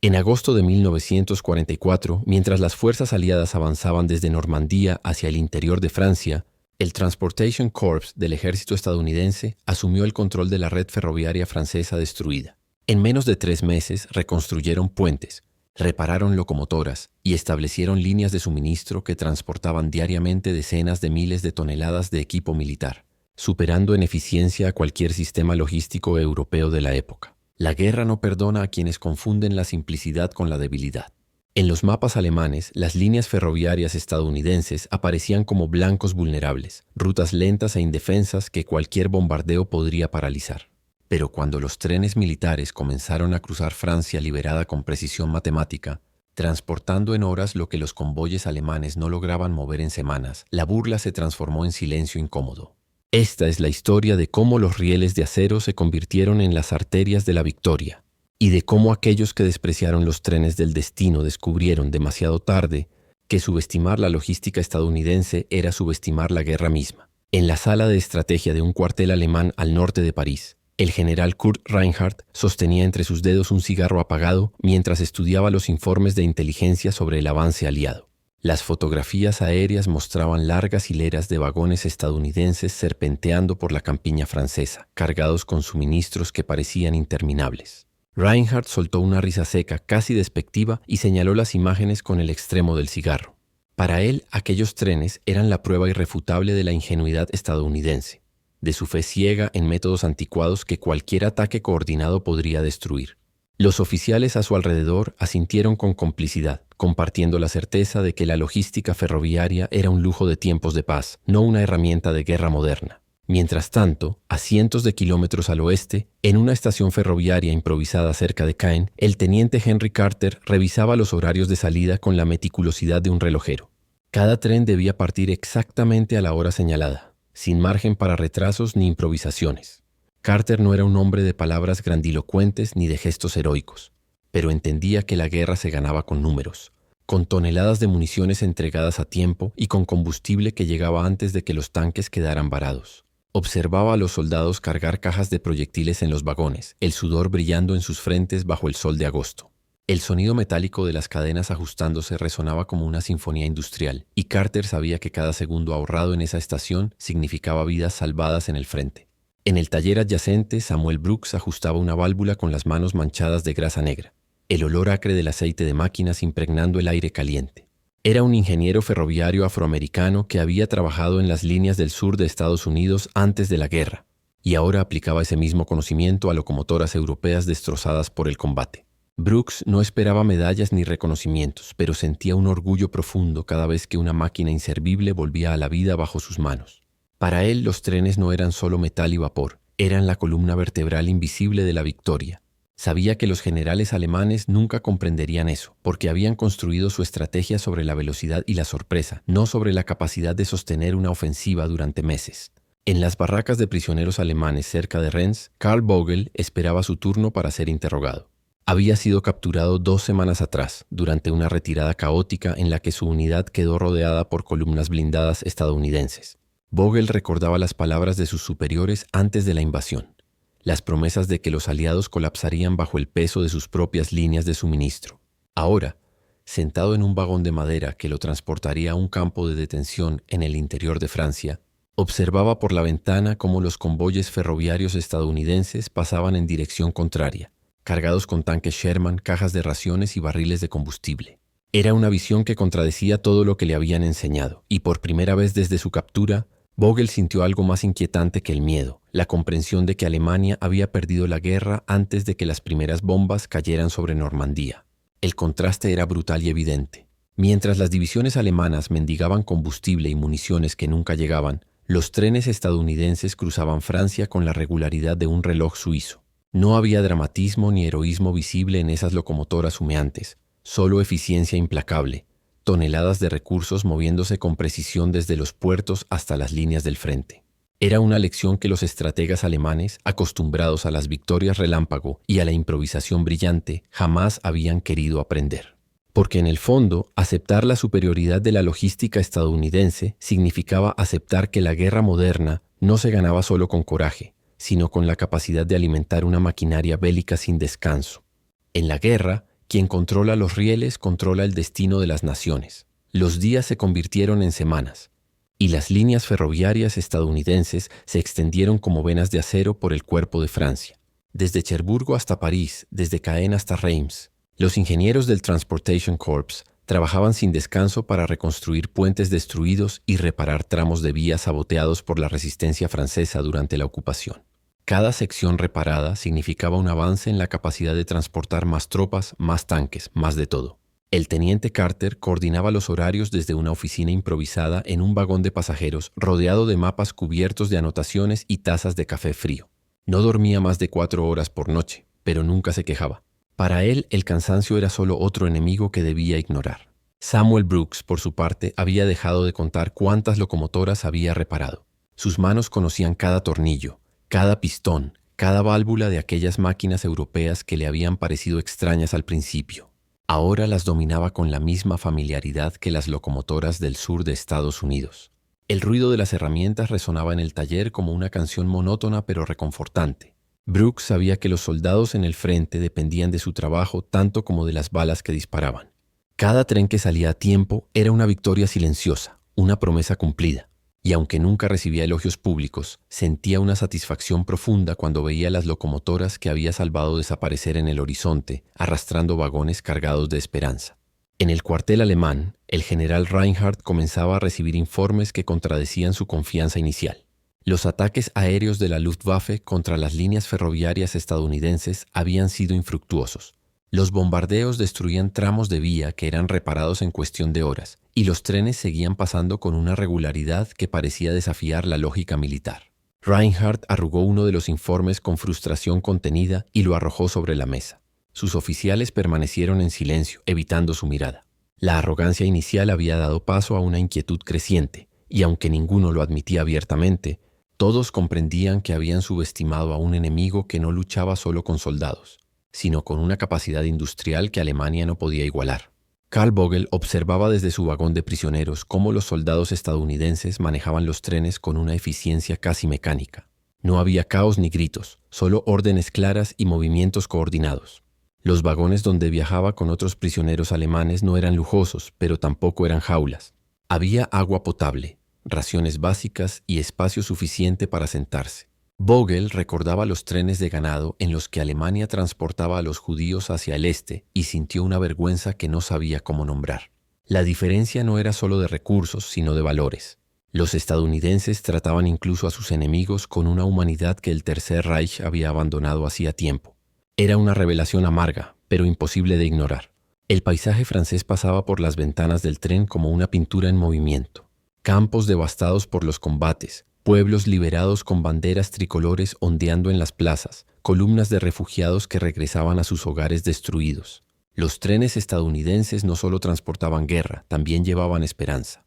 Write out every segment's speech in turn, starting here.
En agosto de 1944, mientras las fuerzas aliadas avanzaban desde Normandía hacia el interior de Francia, el Transportation Corps del ejército estadounidense asumió el control de la red ferroviaria francesa destruida. En menos de 3 meses reconstruyeron puentes, repararon locomotoras y establecieron líneas de suministro que transportaban diariamente decenas de miles de toneladas de equipo militar, superando en eficiencia a cualquier sistema logístico europeo de la época. La guerra no perdona a quienes confunden la simplicidad con la debilidad. En los mapas alemanes, las líneas ferroviarias estadounidenses aparecían como blancos vulnerables, rutas lentas e indefensas que cualquier bombardeo podría paralizar. Pero cuando los trenes militares comenzaron a cruzar Francia liberada con precisión matemática, transportando en horas lo que los convoyes alemanes no lograban mover en semanas, la burla se transformó en silencio incómodo. Esta es la historia de cómo los rieles de acero se convirtieron en las arterias de la victoria, y de cómo aquellos que despreciaron los trenes del destino descubrieron demasiado tarde que subestimar la logística estadounidense era subestimar la guerra misma. En la sala de estrategia de un cuartel alemán al norte de París, el general Kurt Reinhardt sostenía entre sus dedos un cigarro apagado mientras estudiaba los informes de inteligencia sobre el avance aliado. Las fotografías aéreas mostraban largas hileras de vagones estadounidenses serpenteando por la campiña francesa, cargados con suministros que parecían interminables. Reinhardt soltó una risa seca, casi despectiva, y señaló las imágenes con el extremo del cigarro. Para él, aquellos trenes eran la prueba irrefutable de la ingenuidad estadounidense, de su fe ciega en métodos anticuados que cualquier ataque coordinado podría destruir. Los oficiales a su alrededor asintieron con complicidad, compartiendo la certeza de que la logística ferroviaria era un lujo de tiempos de paz, no una herramienta de guerra moderna. Mientras tanto, a cientos de kilómetros al oeste, en una estación ferroviaria improvisada cerca de Caen, el teniente Henry Carter revisaba los horarios de salida con la meticulosidad de un relojero. Cada tren debía partir exactamente a la hora señalada, sin margen para retrasos ni improvisaciones. Carter no era un hombre de palabras grandilocuentes ni de gestos heroicos, pero entendía que la guerra se ganaba con números, con toneladas de municiones entregadas a tiempo y con combustible que llegaba antes de que los tanques quedaran varados. Observaba a los soldados cargar cajas de proyectiles en los vagones, el sudor brillando en sus frentes bajo el sol de agosto. El sonido metálico de las cadenas ajustándose resonaba como una sinfonía industrial, y Carter sabía que cada segundo ahorrado en esa estación significaba vidas salvadas en el frente. En el taller adyacente, Samuel Brooks ajustaba una válvula con las manos manchadas de grasa negra, el olor acre del aceite de máquinas impregnando el aire caliente. Era un ingeniero ferroviario afroamericano que había trabajado en las líneas del sur de Estados Unidos antes de la guerra, y ahora aplicaba ese mismo conocimiento a locomotoras europeas destrozadas por el combate. Brooks no esperaba medallas ni reconocimientos, pero sentía un orgullo profundo cada vez que una máquina inservible volvía a la vida bajo sus manos. Para él, los trenes no eran solo metal y vapor, eran la columna vertebral invisible de la victoria. Sabía que los generales alemanes nunca comprenderían eso, porque habían construido su estrategia sobre la velocidad y la sorpresa, no sobre la capacidad de sostener una ofensiva durante meses. En las barracas de prisioneros alemanes cerca de Rennes, Karl Vogel esperaba su turno para ser interrogado. Había sido capturado 2 semanas atrás, durante una retirada caótica en la que su unidad quedó rodeada por columnas blindadas estadounidenses. Vogel recordaba las palabras de sus superiores antes de la invasión, las promesas de que los aliados colapsarían bajo el peso de sus propias líneas de suministro. Ahora, sentado en un vagón de madera que lo transportaría a un campo de detención en el interior de Francia, observaba por la ventana cómo los convoyes ferroviarios estadounidenses pasaban en dirección contraria, cargados con tanques Sherman, cajas de raciones y barriles de combustible. Era una visión que contradecía todo lo que le habían enseñado, y por primera vez desde su captura, Vogel sintió algo más inquietante que el miedo, la comprensión de que Alemania había perdido la guerra antes de que las primeras bombas cayeran sobre Normandía. El contraste era brutal y evidente. Mientras las divisiones alemanas mendigaban combustible y municiones que nunca llegaban, los trenes estadounidenses cruzaban Francia con la regularidad de un reloj suizo. No había dramatismo ni heroísmo visible en esas locomotoras humeantes, solo eficiencia implacable, toneladas de recursos moviéndose con precisión desde los puertos hasta las líneas del frente. Era una lección que los estrategas alemanes, acostumbrados a las victorias relámpago y a la improvisación brillante, jamás habían querido aprender. Porque en el fondo, aceptar la superioridad de la logística estadounidense significaba aceptar que la guerra moderna no se ganaba solo con coraje, sino con la capacidad de alimentar una maquinaria bélica sin descanso. En la guerra, Quien controla los rieles controla el destino de las naciones. Los días se convirtieron en semanas, y las líneas ferroviarias estadounidenses se extendieron como venas de acero por el cuerpo de Francia. Desde Cherburgo hasta París, desde Caen hasta Reims, los ingenieros del Transportation Corps trabajaban sin descanso para reconstruir puentes destruidos y reparar tramos de vías saboteados por la resistencia francesa durante la ocupación. Cada sección reparada significaba un avance en la capacidad de transportar más tropas, más tanques, más de todo. El teniente Carter coordinaba los horarios desde una oficina improvisada en un vagón de pasajeros rodeado de mapas cubiertos de anotaciones y tazas de café frío. No dormía más de 4 horas por noche, pero nunca se quejaba. Para él, el cansancio era solo otro enemigo que debía ignorar. Samuel Brooks, por su parte, había dejado de contar cuántas locomotoras había reparado. Sus manos conocían cada tornillo, cada pistón, cada válvula de aquellas máquinas europeas que le habían parecido extrañas al principio. Ahora las dominaba con la misma familiaridad que las locomotoras del sur de Estados Unidos. El ruido de las herramientas resonaba en el taller como una canción monótona pero reconfortante. Brooks sabía que los soldados en el frente dependían de su trabajo tanto como de las balas que disparaban. Cada tren que salía a tiempo era una victoria silenciosa, una promesa cumplida. Y aunque nunca recibía elogios públicos, sentía una satisfacción profunda cuando veía las locomotoras que había salvado desaparecer en el horizonte, arrastrando vagones cargados de esperanza. En el cuartel alemán, el general Reinhardt comenzaba a recibir informes que contradecían su confianza inicial. Los ataques aéreos de la Luftwaffe contra las líneas ferroviarias estadounidenses habían sido infructuosos. Los bombardeos destruían tramos de vía que eran reparados en cuestión de horas, y los trenes seguían pasando con una regularidad que parecía desafiar la lógica militar. Reinhardt arrugó uno de los informes con frustración contenida y lo arrojó sobre la mesa. Sus oficiales permanecieron en silencio, evitando su mirada. La arrogancia inicial había dado paso a una inquietud creciente, y aunque ninguno lo admitía abiertamente, todos comprendían que habían subestimado a un enemigo que no luchaba solo con soldados, sino con una capacidad industrial que Alemania no podía igualar. Karl Vogel observaba desde su vagón de prisioneros cómo los soldados estadounidenses manejaban los trenes con una eficiencia casi mecánica. No había caos ni gritos, solo órdenes claras y movimientos coordinados. Los vagones donde viajaba con otros prisioneros alemanes no eran lujosos, pero tampoco eran jaulas. Había agua potable, raciones básicas y espacio suficiente para sentarse. Vogel recordaba los trenes de ganado en los que Alemania transportaba a los judíos hacia el este y sintió una vergüenza que no sabía cómo nombrar. La diferencia no era solo de recursos, sino de valores. Los estadounidenses trataban incluso a sus enemigos con una humanidad que el Tercer Reich había abandonado hacía tiempo. Era una revelación amarga, pero imposible de ignorar. El paisaje francés pasaba por las ventanas del tren como una pintura en movimiento. Campos devastados por los combates, pueblos liberados con banderas tricolores ondeando en las plazas, columnas de refugiados que regresaban a sus hogares destruidos. Los trenes estadounidenses no solo transportaban guerra, también llevaban esperanza.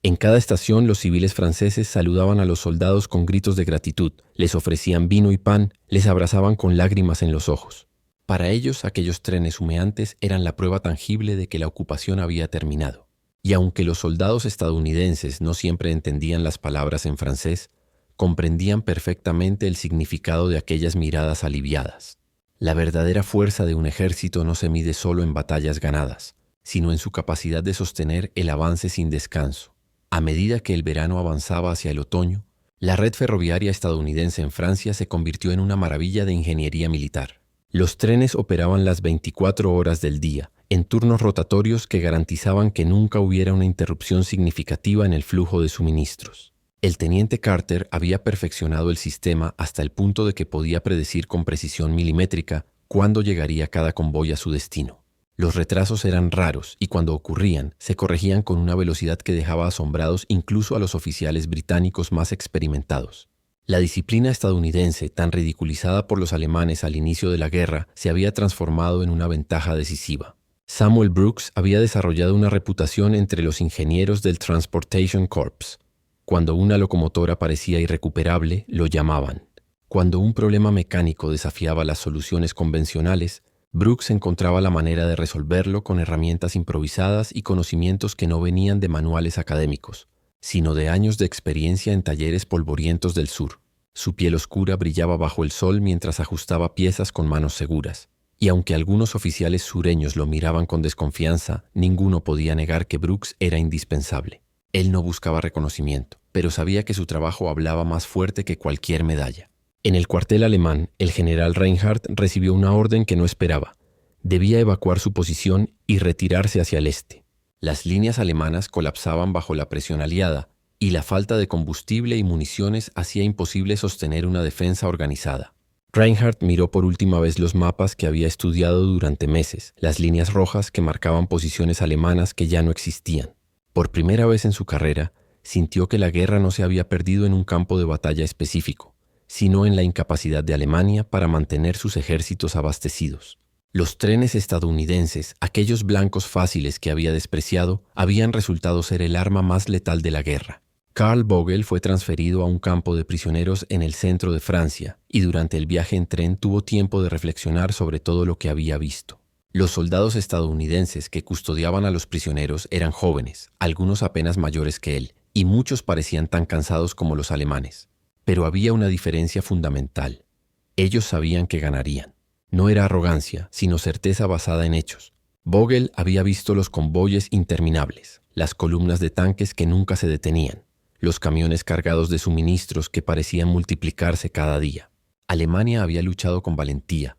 En cada estación los civiles franceses saludaban a los soldados con gritos de gratitud, les ofrecían vino y pan, les abrazaban con lágrimas en los ojos. Para ellos, aquellos trenes humeantes eran la prueba tangible de que la ocupación había terminado. Y aunque los soldados estadounidenses no siempre entendían las palabras en francés, comprendían perfectamente el significado de aquellas miradas aliviadas. La verdadera fuerza de un ejército no se mide solo en batallas ganadas, sino en su capacidad de sostener el avance sin descanso. A medida que el verano avanzaba hacia el otoño, la red ferroviaria estadounidense en Francia se convirtió en una maravilla de ingeniería militar. Los trenes operaban las 24 horas del día, en turnos rotatorios que garantizaban que nunca hubiera una interrupción significativa en el flujo de suministros. El teniente Carter había perfeccionado el sistema hasta el punto de que podía predecir con precisión milimétrica cuándo llegaría cada convoy a su destino. Los retrasos eran raros y cuando ocurrían, se corregían con una velocidad que dejaba asombrados incluso a los oficiales británicos más experimentados. La disciplina estadounidense, tan ridiculizada por los alemanes al inicio de la guerra, se había transformado en una ventaja decisiva. Samuel Brooks había desarrollado una reputación entre los ingenieros del Transportation Corps. Cuando una locomotora parecía irrecuperable, lo llamaban. Cuando un problema mecánico desafiaba las soluciones convencionales, Brooks encontraba la manera de resolverlo con herramientas improvisadas y conocimientos que no venían de manuales académicos, sino de años de experiencia en talleres polvorientos del sur. Su piel oscura brillaba bajo el sol mientras ajustaba piezas con manos seguras. Y aunque algunos oficiales sureños lo miraban con desconfianza, ninguno podía negar que Brooks era indispensable. Él no buscaba reconocimiento, pero sabía que su trabajo hablaba más fuerte que cualquier medalla. En el cuartel alemán, el general Reinhardt recibió una orden que no esperaba. Debía evacuar su posición y retirarse hacia el este. Las líneas alemanas colapsaban bajo la presión aliada, y la falta de combustible y municiones hacía imposible sostener una defensa organizada. Reinhardt miró por última vez los mapas que había estudiado durante meses, las líneas rojas que marcaban posiciones alemanas que ya no existían. Por primera vez en su carrera, sintió que la guerra no se había perdido en un campo de batalla específico, sino en la incapacidad de Alemania para mantener sus ejércitos abastecidos. Los trenes estadounidenses, aquellos blancos fáciles que había despreciado, habían resultado ser el arma más letal de la guerra. Karl Vogel fue transferido a un campo de prisioneros en el centro de Francia y durante el viaje en tren tuvo tiempo de reflexionar sobre todo lo que había visto. Los soldados estadounidenses que custodiaban a los prisioneros eran jóvenes, algunos apenas mayores que él, y muchos parecían tan cansados como los alemanes. Pero había una diferencia fundamental. Ellos sabían que ganarían. No era arrogancia, sino certeza basada en hechos. Vogel había visto los convoyes interminables, las columnas de tanques que nunca se detenían, los camiones cargados de suministros que parecían multiplicarse cada día. Alemania había luchado con valentía,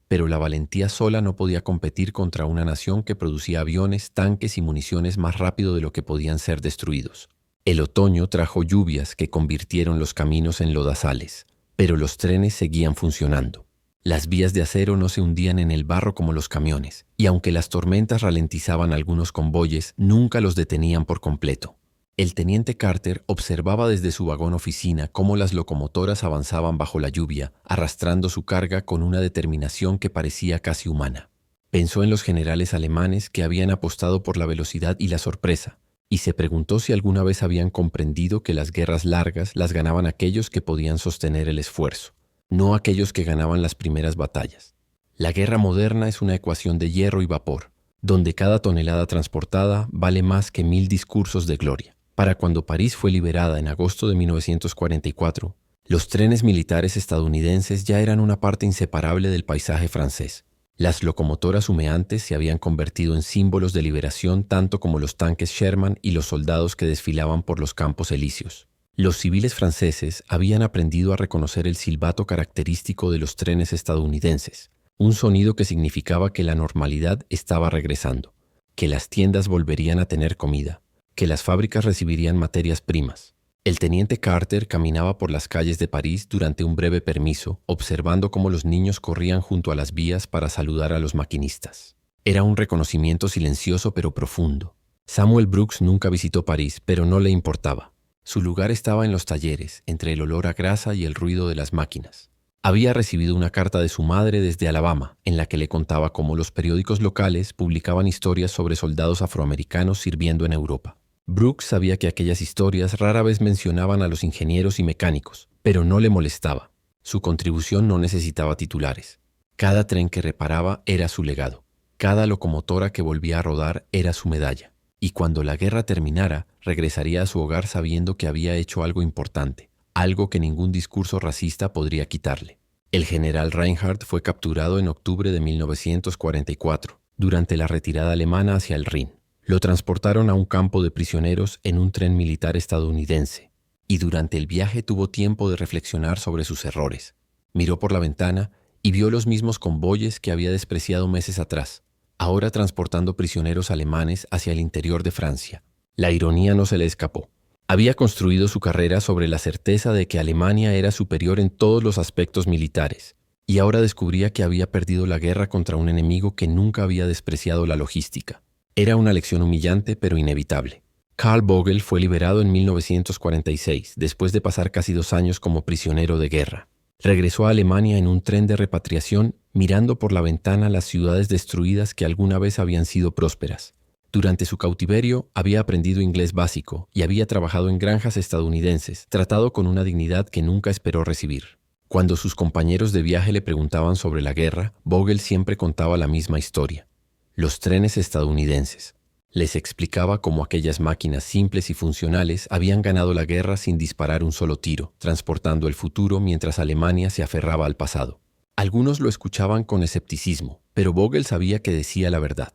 pero la valentía sola no podía competir contra una nación que producía aviones, tanques y municiones más rápido de lo que podían ser destruidos. El otoño trajo lluvias que convirtieron los caminos en lodazales, pero los trenes seguían funcionando. Las vías de acero no se hundían en el barro como los camiones, y aunque las tormentas ralentizaban algunos convoyes, nunca los detenían por completo. El teniente Carter observaba desde su vagón oficina cómo las locomotoras avanzaban bajo la lluvia, arrastrando su carga con una determinación que parecía casi humana. Pensó en los generales alemanes que habían apostado por la velocidad y la sorpresa, y se preguntó si alguna vez habían comprendido que las guerras largas las ganaban aquellos que podían sostener el esfuerzo, no aquellos que ganaban las primeras batallas. La guerra moderna es una ecuación de hierro y vapor, donde cada tonelada transportada vale más que 1000 discursos de gloria. Para cuando París fue liberada en agosto de 1944, los trenes militares estadounidenses ya eran una parte inseparable del paisaje francés. Las locomotoras humeantes se habían convertido en símbolos de liberación tanto como los tanques Sherman y los soldados que desfilaban por los campos elíseos. Los civiles franceses habían aprendido a reconocer el silbato característico de los trenes estadounidenses, un sonido que significaba que la normalidad estaba regresando, que las tiendas volverían a tener comida, que las fábricas recibirían materias primas. El teniente Carter caminaba por las calles de París durante un breve permiso, observando cómo los niños corrían junto a las vías para saludar a los maquinistas. Era un reconocimiento silencioso pero profundo. Samuel Brooks nunca visitó París, pero no le importaba. Su lugar estaba en los talleres, entre el olor a grasa y el ruido de las máquinas. Había recibido una carta de su madre desde Alabama, en la que le contaba cómo los periódicos locales publicaban historias sobre soldados afroamericanos sirviendo en Europa. Brooks sabía que aquellas historias rara vez mencionaban a los ingenieros y mecánicos, pero no le molestaba. Su contribución no necesitaba titulares. Cada tren que reparaba era su legado. Cada locomotora que volvía a rodar era su medalla. Y cuando la guerra terminara, regresaría a su hogar sabiendo que había hecho algo importante, algo que ningún discurso racista podría quitarle. El general Reinhardt fue capturado en octubre de 1944, durante la retirada alemana hacia el Rin. Lo transportaron a un campo de prisioneros en un tren militar estadounidense, y durante el viaje tuvo tiempo de reflexionar sobre sus errores. Miró por la ventana y vio los mismos convoyes que había despreciado meses atrás, ahora transportando prisioneros alemanes hacia el interior de Francia. La ironía no se le escapó. Había construido su carrera sobre la certeza de que Alemania era superior en todos los aspectos militares, y ahora descubría que había perdido la guerra contra un enemigo que nunca había despreciado la logística. Era una lección humillante pero inevitable. Karl Vogel fue liberado en 1946, después de pasar casi 2 años como prisionero de guerra. Regresó a Alemania en un tren de repatriación, mirando por la ventana las ciudades destruidas que alguna vez habían sido prósperas. Durante su cautiverio había aprendido inglés básico y había trabajado en granjas estadounidenses, tratado con una dignidad que nunca esperó recibir. Cuando sus compañeros de viaje le preguntaban sobre la guerra, Vogel siempre contaba la misma historia. Los trenes estadounidenses. Les explicaba cómo aquellas máquinas simples y funcionales habían ganado la guerra sin disparar un solo tiro, transportando el futuro mientras Alemania se aferraba al pasado. Algunos lo escuchaban con escepticismo, pero Vogel sabía que decía la verdad.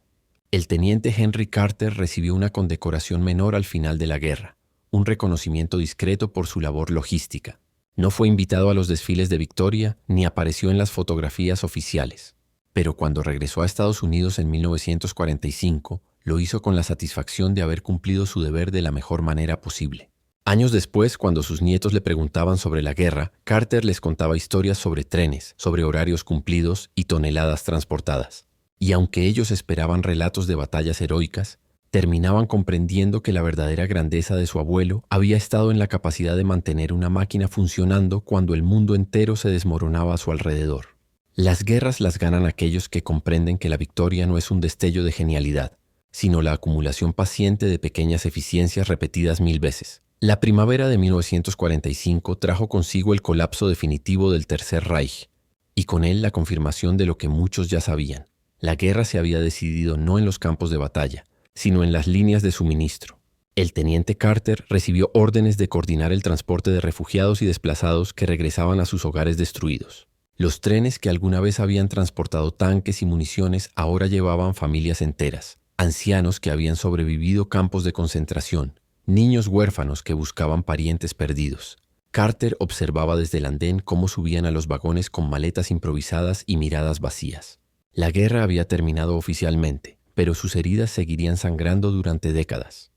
El teniente Henry Carter recibió una condecoración menor al final de la guerra, un reconocimiento discreto por su labor logística. No fue invitado a los desfiles de victoria ni apareció en las fotografías oficiales. Pero cuando regresó a Estados Unidos en 1945, lo hizo con la satisfacción de haber cumplido su deber de la mejor manera posible. Años después, cuando sus nietos le preguntaban sobre la guerra, Carter les contaba historias sobre trenes, sobre horarios cumplidos y toneladas transportadas. Y aunque ellos esperaban relatos de batallas heroicas, terminaban comprendiendo que la verdadera grandeza de su abuelo había estado en la capacidad de mantener una máquina funcionando cuando el mundo entero se desmoronaba a su alrededor. Las guerras las ganan aquellos que comprenden que la victoria no es un destello de genialidad, sino la acumulación paciente de pequeñas eficiencias repetidas 1000 veces. La primavera de 1945 trajo consigo el colapso definitivo del Tercer Reich, y con él la confirmación de lo que muchos ya sabían. La guerra se había decidido no en los campos de batalla, sino en las líneas de suministro. El teniente Carter recibió órdenes de coordinar el transporte de refugiados y desplazados que regresaban a sus hogares destruidos. Los trenes que alguna vez habían transportado tanques y municiones ahora llevaban familias enteras, ancianos que habían sobrevivido campos de concentración, niños huérfanos que buscaban parientes perdidos. Carter observaba desde el andén cómo subían a los vagones con maletas improvisadas y miradas vacías. La guerra había terminado oficialmente, pero sus heridas seguirían sangrando durante décadas.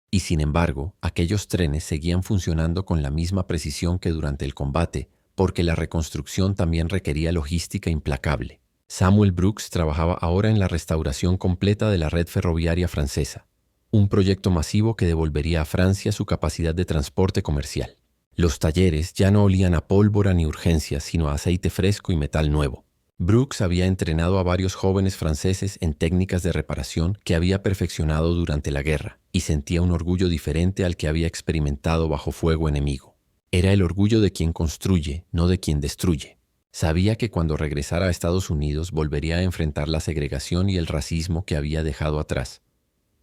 Y sin embargo, aquellos trenes seguían funcionando con la misma precisión que durante el combate, porque la reconstrucción también requería logística implacable. Samuel Brooks trabajaba ahora en la restauración completa de la red ferroviaria francesa, un proyecto masivo que devolvería a Francia su capacidad de transporte comercial. Los talleres ya no olían a pólvora ni urgencias, sino a aceite fresco y metal nuevo. Brooks había entrenado a varios jóvenes franceses en técnicas de reparación que había perfeccionado durante la guerra, y sentía un orgullo diferente al que había experimentado bajo fuego enemigo. Era el orgullo de quien construye, no de quien destruye. Sabía que cuando regresara a Estados Unidos volvería a enfrentar la segregación y el racismo que había dejado atrás,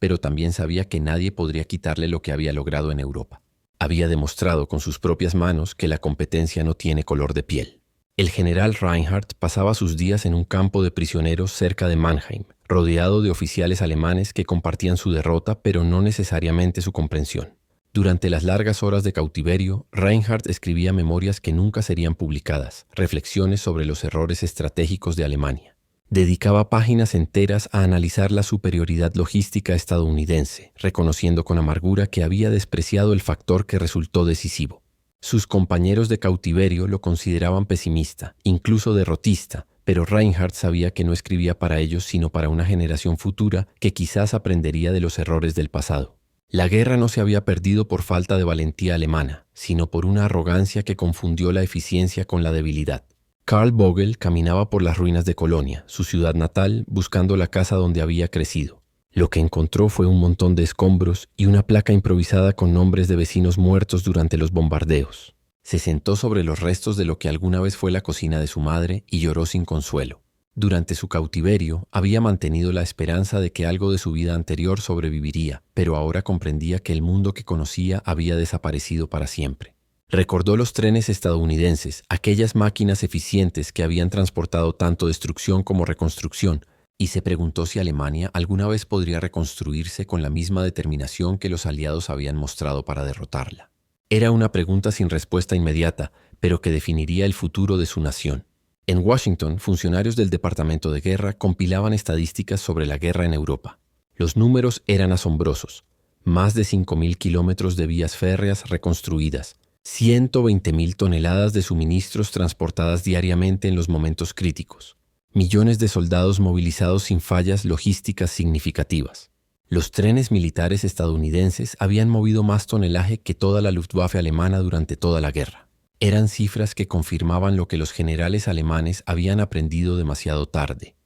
pero también sabía que nadie podría quitarle lo que había logrado en Europa. Había demostrado con sus propias manos que la competencia no tiene color de piel. El general Reinhardt pasaba sus días en un campo de prisioneros cerca de Mannheim, rodeado de oficiales alemanes que compartían su derrota, pero no necesariamente su comprensión. Durante las largas horas de cautiverio, Reinhardt escribía memorias que nunca serían publicadas, reflexiones sobre los errores estratégicos de Alemania. Dedicaba páginas enteras a analizar la superioridad logística estadounidense, reconociendo con amargura que había despreciado el factor que resultó decisivo. Sus compañeros de cautiverio lo consideraban pesimista, incluso derrotista, pero Reinhardt sabía que no escribía para ellos sino para una generación futura que quizás aprendería de los errores del pasado. La guerra no se había perdido por falta de valentía alemana, sino por una arrogancia que confundió la eficiencia con la debilidad. Karl Vogel caminaba por las ruinas de Colonia, su ciudad natal, buscando la casa donde había crecido. Lo que encontró fue un montón de escombros y una placa improvisada con nombres de vecinos muertos durante los bombardeos. Se sentó sobre los restos de lo que alguna vez fue la cocina de su madre y lloró sin consuelo. Durante su cautiverio, había mantenido la esperanza de que algo de su vida anterior sobreviviría, pero ahora comprendía que el mundo que conocía había desaparecido para siempre. Recordó los trenes estadounidenses, aquellas máquinas eficientes que habían transportado tanto destrucción como reconstrucción, y se preguntó si Alemania alguna vez podría reconstruirse con la misma determinación que los aliados habían mostrado para derrotarla. Era una pregunta sin respuesta inmediata, pero que definiría el futuro de su nación. En Washington, funcionarios del Departamento de Guerra compilaban estadísticas sobre la guerra en Europa. Los números eran asombrosos. Más de 5.000 kilómetros de vías férreas reconstruidas, 120.000 toneladas de suministros transportadas diariamente en los momentos críticos, millones de soldados movilizados sin fallas logísticas significativas. Los trenes militares estadounidenses habían movido más tonelaje que toda la Luftwaffe alemana durante toda la guerra. Eran cifras que confirmaban lo que los generales alemanes habían aprendido demasiado tarde,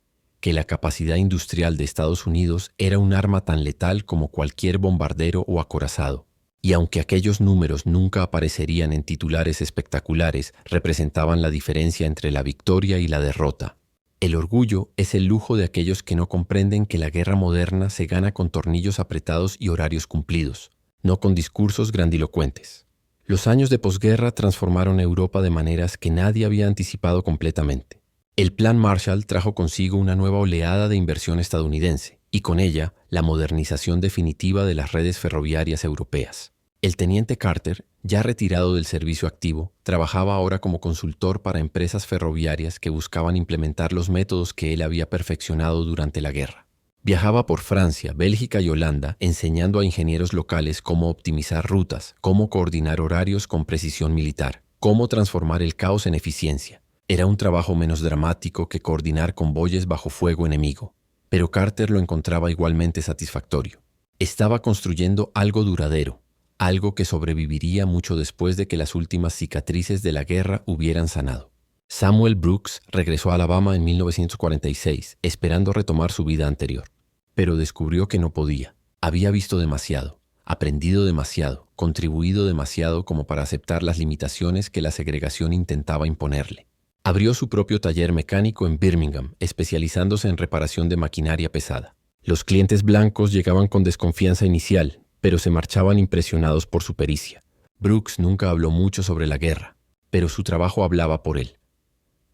que la capacidad industrial de Estados Unidos era un arma tan letal como cualquier bombardero o acorazado. Y aunque aquellos números nunca aparecerían en titulares espectaculares, representaban la diferencia entre la victoria y la derrota. El orgullo es el lujo de aquellos que no comprenden que la guerra moderna se gana con tornillos apretados y horarios cumplidos, no con discursos grandilocuentes. Los años de posguerra transformaron Europa de maneras que nadie había anticipado completamente. El Plan Marshall trajo consigo una nueva oleada de inversión estadounidense y con ella la modernización definitiva de las redes ferroviarias europeas. El teniente Carter, ya retirado del servicio activo, trabajaba ahora como consultor para empresas ferroviarias que buscaban implementar los métodos que él había perfeccionado durante la guerra. Viajaba por Francia, Bélgica y Holanda enseñando a ingenieros locales cómo optimizar rutas, cómo coordinar horarios con precisión militar, cómo transformar el caos en eficiencia. Era un trabajo menos dramático que coordinar convoyes bajo fuego enemigo, pero Carter lo encontraba igualmente satisfactorio. Estaba construyendo algo duradero, algo que sobreviviría mucho después de que las últimas cicatrices de la guerra hubieran sanado. Samuel Brooks regresó a Alabama en 1946, esperando retomar su vida anterior, pero descubrió que no podía. Había visto demasiado, aprendido demasiado, contribuido demasiado como para aceptar las limitaciones que la segregación intentaba imponerle. Abrió su propio taller mecánico en Birmingham, especializándose en reparación de maquinaria pesada. Los clientes blancos llegaban con desconfianza inicial, pero se marchaban impresionados por su pericia. Brooks nunca habló mucho sobre la guerra, pero su trabajo hablaba por él.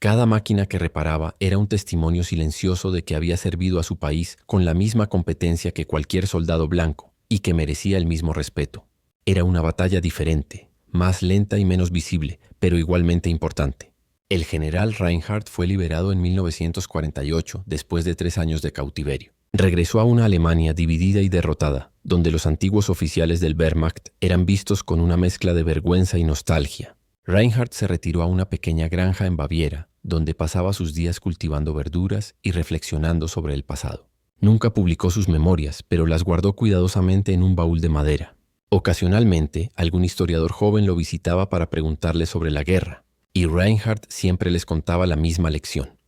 Cada máquina que reparaba era un testimonio silencioso de que había servido a su país con la misma competencia que cualquier soldado blanco y que merecía el mismo respeto. Era una batalla diferente, más lenta y menos visible, pero igualmente importante. El general Reinhardt fue liberado en 1948 después de 3 años de cautiverio. Regresó a una Alemania dividida y derrotada, donde los antiguos oficiales del Wehrmacht eran vistos con una mezcla de vergüenza y nostalgia. Reinhardt se retiró a una pequeña granja en Baviera, donde pasaba sus días cultivando verduras y reflexionando sobre el pasado. Nunca publicó sus memorias, pero las guardó cuidadosamente en un baúl de madera. Ocasionalmente, algún historiador joven lo visitaba para preguntarle sobre la guerra, y Reinhardt siempre les contaba la misma lección: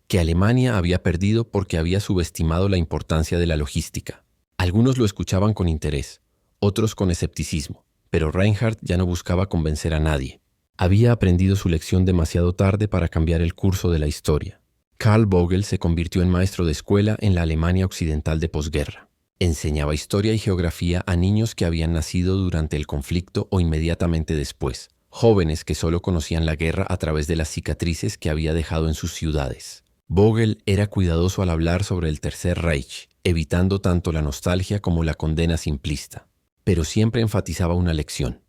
que Alemania había perdido porque había subestimado la importancia de la logística. Algunos lo escuchaban con interés, otros con escepticismo, pero Reinhardt ya no buscaba convencer a nadie. Había aprendido su lección demasiado tarde para cambiar el curso de la historia. Karl Vogel se convirtió en maestro de escuela en la Alemania occidental de posguerra. Enseñaba historia y geografía a niños que habían nacido durante el conflicto o inmediatamente después, jóvenes que solo conocían la guerra a través de las cicatrices que había dejado en sus ciudades. Vogel era cuidadoso al hablar sobre el Tercer Reich, evitando tanto la nostalgia como la condena simplista. Pero siempre enfatizaba una lección: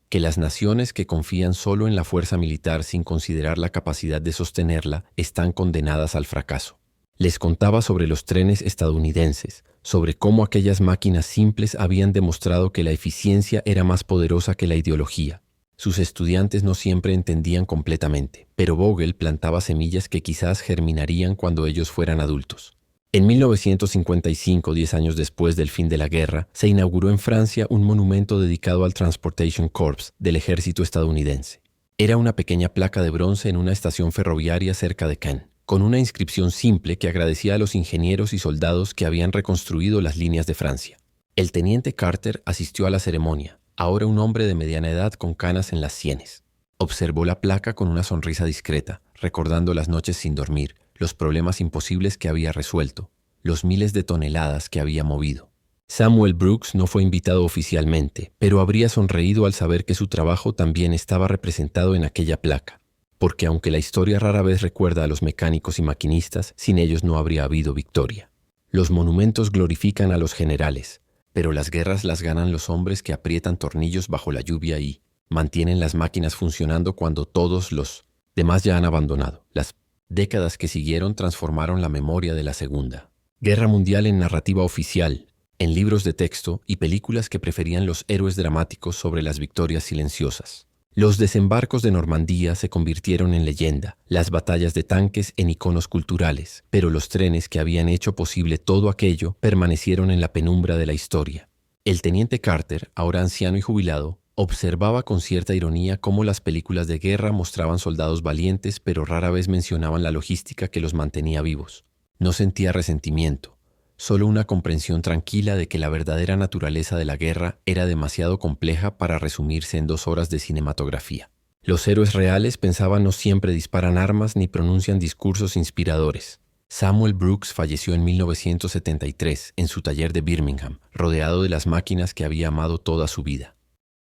que las naciones que confían solo en la fuerza militar sin considerar la capacidad de sostenerla están condenadas al fracaso. Les contaba sobre los trenes estadounidenses, sobre cómo aquellas máquinas simples habían demostrado que la eficiencia era más poderosa que la ideología. Sus estudiantes no siempre entendían completamente, pero Vogel plantaba semillas que quizás germinarían cuando ellos fueran adultos. En 1955, 10 años después del fin de la guerra, se inauguró en Francia un monumento dedicado al Transportation Corps del ejército estadounidense. Era una pequeña placa de bronce en una estación ferroviaria cerca de Caen, con una inscripción simple que agradecía a los ingenieros y soldados que habían reconstruido las líneas de Francia. El teniente Carter asistió a la ceremonia, ahora un hombre de mediana edad con canas en las sienes. Observó la placa con una sonrisa discreta, recordando las noches sin dormir, los problemas imposibles que había resuelto, los miles de toneladas que había movido. Samuel Brooks no fue invitado oficialmente, pero habría sonreído al saber que su trabajo también estaba representado en aquella placa, porque aunque la historia rara vez recuerda a los mecánicos y maquinistas, sin ellos no habría habido victoria. Los monumentos glorifican a los generales, pero las guerras las ganan los hombres que aprietan tornillos bajo la lluvia y mantienen las máquinas funcionando cuando todos los demás ya han abandonado. Las décadas que siguieron transformaron la memoria de la Segunda Guerra Mundial en narrativa oficial, en libros de texto y películas que preferían los héroes dramáticos sobre las victorias silenciosas. Los desembarcos de Normandía se convirtieron en leyenda, las batallas de tanques en iconos culturales, pero los trenes que habían hecho posible todo aquello permanecieron en la penumbra de la historia. El teniente Carter, ahora anciano y jubilado, observaba con cierta ironía cómo las películas de guerra mostraban soldados valientes, pero rara vez mencionaban la logística que los mantenía vivos. No sentía resentimiento, solo una comprensión tranquila de que la verdadera naturaleza de la guerra era demasiado compleja para resumirse en 2 horas de cinematografía. Los héroes reales, pensaba, no siempre disparan armas ni pronuncian discursos inspiradores. Samuel Brooks falleció en 1973 en su taller de Birmingham, rodeado de las máquinas que había amado toda su vida.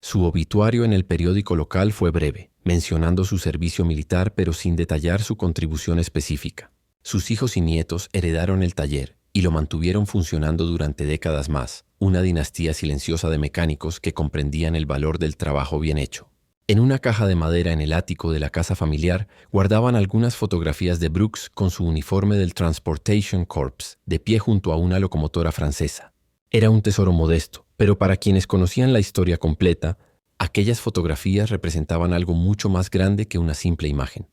Su obituario en el periódico local fue breve: mencionando su servicio militar pero sin detallar su contribución específica. Sus hijos y nietos heredaron el taller y lo mantuvieron funcionando durante décadas más, una dinastía silenciosa de mecánicos que comprendían el valor del trabajo bien hecho. En una caja de madera en el ático de la casa familiar guardaban algunas fotografías de Brooks con su uniforme del Transportation Corps, de pie junto a una locomotora francesa. Era un tesoro modesto, pero para quienes conocían la historia completa, aquellas fotografías representaban algo mucho más grande que una simple imagen.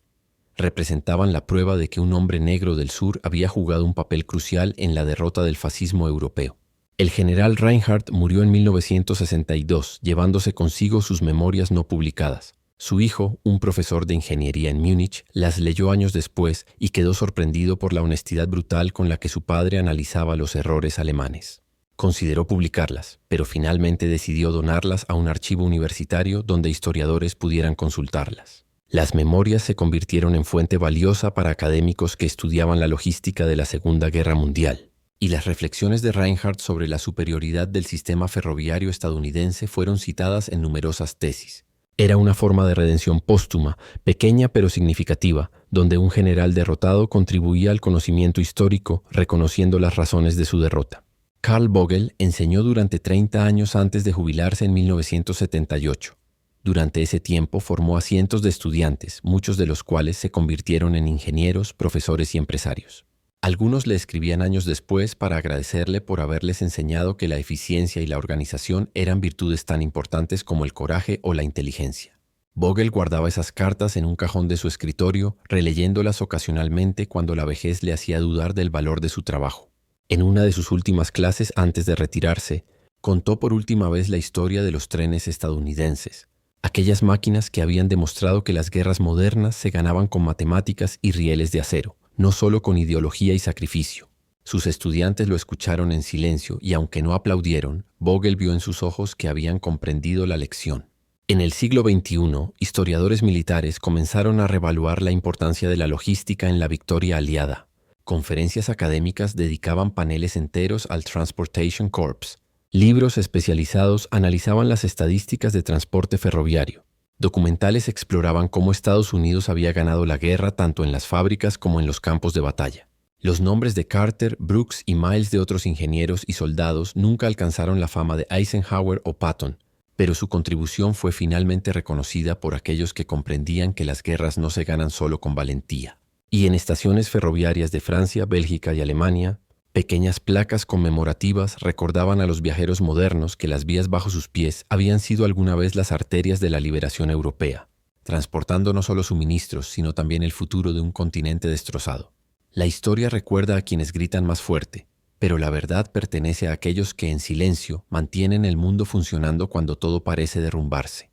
Representaban la prueba de que un hombre negro del sur había jugado un papel crucial en la derrota del fascismo europeo. El general Reinhardt murió en 1962, llevándose consigo sus memorias no publicadas. Su hijo, un profesor de ingeniería en Múnich, las leyó años después y quedó sorprendido por la honestidad brutal con la que su padre analizaba los errores alemanes. Consideró publicarlas, pero finalmente decidió donarlas a un archivo universitario donde historiadores pudieran consultarlas. Las memorias se convirtieron en fuente valiosa para académicos que estudiaban la logística de la Segunda Guerra Mundial. Y las reflexiones de Reinhardt sobre la superioridad del sistema ferroviario estadounidense fueron citadas en numerosas tesis. Era una forma de redención póstuma, pequeña pero significativa, donde un general derrotado contribuía al conocimiento histórico, reconociendo las razones de su derrota. Carl Vogel enseñó durante 30 años antes de jubilarse en 1978. Durante ese tiempo formó a cientos de estudiantes, muchos de los cuales se convirtieron en ingenieros, profesores y empresarios. Algunos le escribían años después para agradecerle por haberles enseñado que la eficiencia y la organización eran virtudes tan importantes como el coraje o la inteligencia. Vogel guardaba esas cartas en un cajón de su escritorio, releyéndolas ocasionalmente cuando la vejez le hacía dudar del valor de su trabajo. En una de sus últimas clases antes de retirarse, contó por última vez la historia de los trenes estadounidenses, aquellas máquinas que habían demostrado que las guerras modernas se ganaban con matemáticas y rieles de acero, no solo con ideología y sacrificio. Sus estudiantes lo escucharon en silencio y aunque no aplaudieron, Vogel vio en sus ojos que habían comprendido la lección. En el siglo XXI, historiadores militares comenzaron a reevaluar la importancia de la logística en la victoria aliada. Conferencias académicas dedicaban paneles enteros al Transportation Corps. Libros especializados analizaban las estadísticas de transporte ferroviario. Documentales exploraban cómo Estados Unidos había ganado la guerra tanto en las fábricas como en los campos de batalla. Los nombres de Carter, Brooks y miles de otros ingenieros y soldados nunca alcanzaron la fama de Eisenhower o Patton, pero su contribución fue finalmente reconocida por aquellos que comprendían que las guerras no se ganan solo con valentía. Y en estaciones ferroviarias de Francia, Bélgica y Alemania, pequeñas placas conmemorativas recordaban a los viajeros modernos que las vías bajo sus pies habían sido alguna vez las arterias de la liberación europea, transportando no solo suministros, sino también el futuro de un continente destrozado. La historia recuerda a quienes gritan más fuerte, pero la verdad pertenece a aquellos que en silencio mantienen el mundo funcionando cuando todo parece derrumbarse.